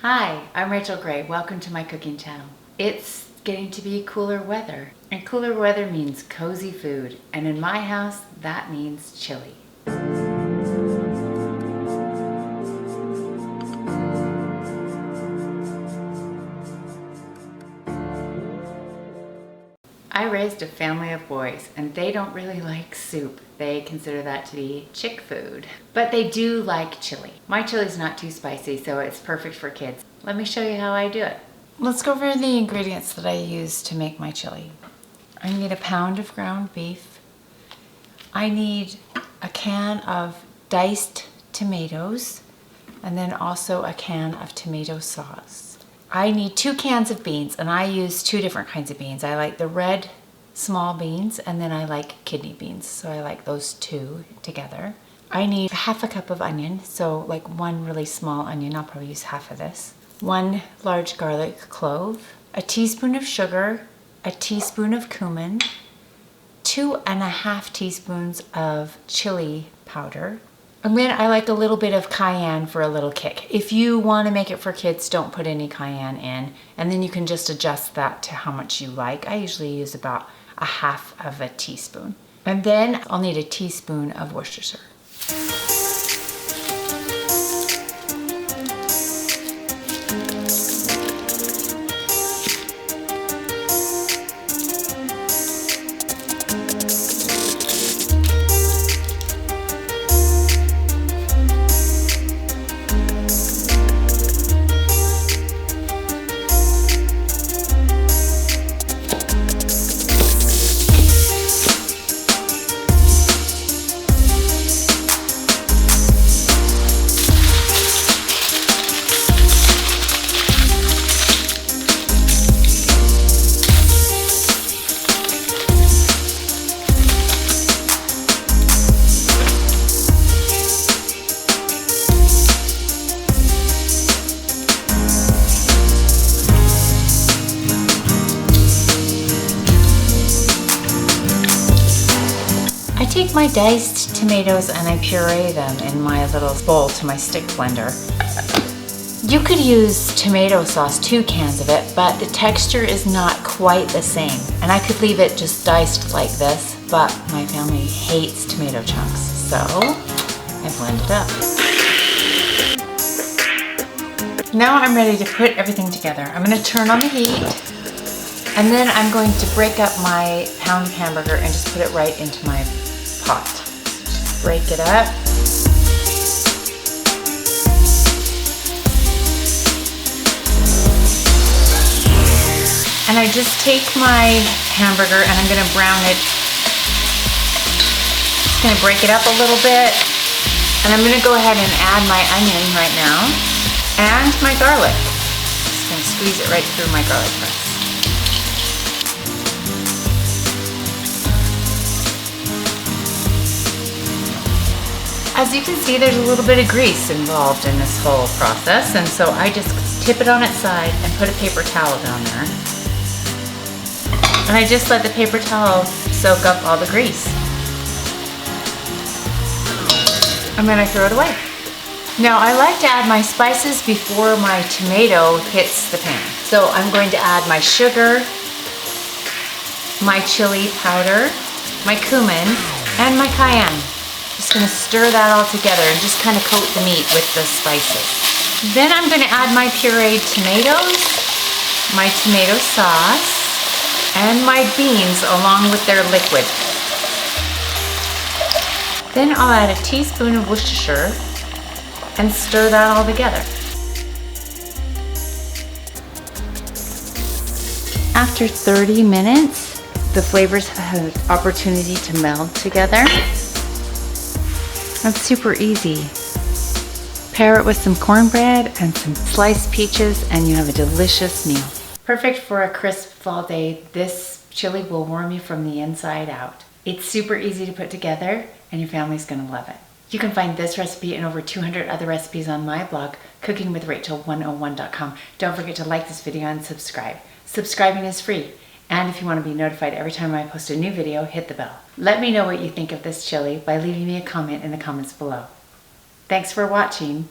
Hi, I'm Rachel Gray. Welcome to my cooking channel. It's getting to be cooler weather, and cooler weather means cozy food, and in my house that means chili. I raised a family of boys and they don't really like soup. They consider that to be chick food. But they do like chili. My chili's not too spicy, so it's perfect for kids. Let me show you how I do it. Let's go over the ingredients that I use to make my chili. I need a pound of ground beef. I need a can of diced tomatoes, and then also a can of tomato sauce. I need 2 cans of beans, and I use 2 different kinds of beans. I like the red small beans, and then I like kidney beans, so I like those 2 together. I need half a cup of onion, so like 1 really small onion. I'll probably use half of this. 1 large garlic clove, a teaspoon of sugar, a teaspoon of cumin, 2½ teaspoons of chili powder. And then I like a little bit of cayenne for a little kick. If you want to make it for kids, don't put any cayenne in, and then you can just adjust that to how much you like. I usually use about ½ teaspoon. And then I'll need a teaspoon of Worcestershire. I take my diced tomatoes and I puree them in my little bowl to my stick blender. You could use tomato sauce, 2 cans of it, but the texture is not quite the same. And I could leave it just diced like this, but my family hates tomato chunks, so I blend it up. Now I'm ready to put everything together. I'm going to turn on the heat, and then I'm going to break up my pound of hamburger and just put it right into my pot. Just break it up. And I just take my hamburger and I'm going to brown it. Just going to break it up a little bit. And I'm going to go ahead and add my onion right now and my garlic. Just going to squeeze it right through my garlic press. As you can see, there's a little bit of grease involved in this whole process, and so I just tip it on its side and put a paper towel down there. And I just let the paper towel soak up all the grease. And then I throw it away. Now I like to add my spices before my tomato hits the pan. So I'm going to add my sugar, my chili powder, my cumin, and my cayenne. Just going to stir that all together and just kind of coat the meat with the spices. Then I'm going to add my pureed tomatoes, my tomato sauce, and my beans along with their liquid. Then I'll add a teaspoon of Worcestershire and stir that all together. After 30 minutes, the flavors have had an opportunity to meld together. That's super easy. Pair it with some cornbread and some sliced peaches and you have a delicious meal. Perfect for a crisp fall day, this chili will warm you from the inside out. It's super easy to put together and your family's gonna love it. You can find this recipe and over 200 other recipes on my blog, cookingwithrachel101.com. Don't forget to like this video and subscribe. Subscribing is free. And if you want to be notified every time I post a new video, hit the bell. Let me know what you think of this chili by leaving me a comment in the comments below. Thanks for watching.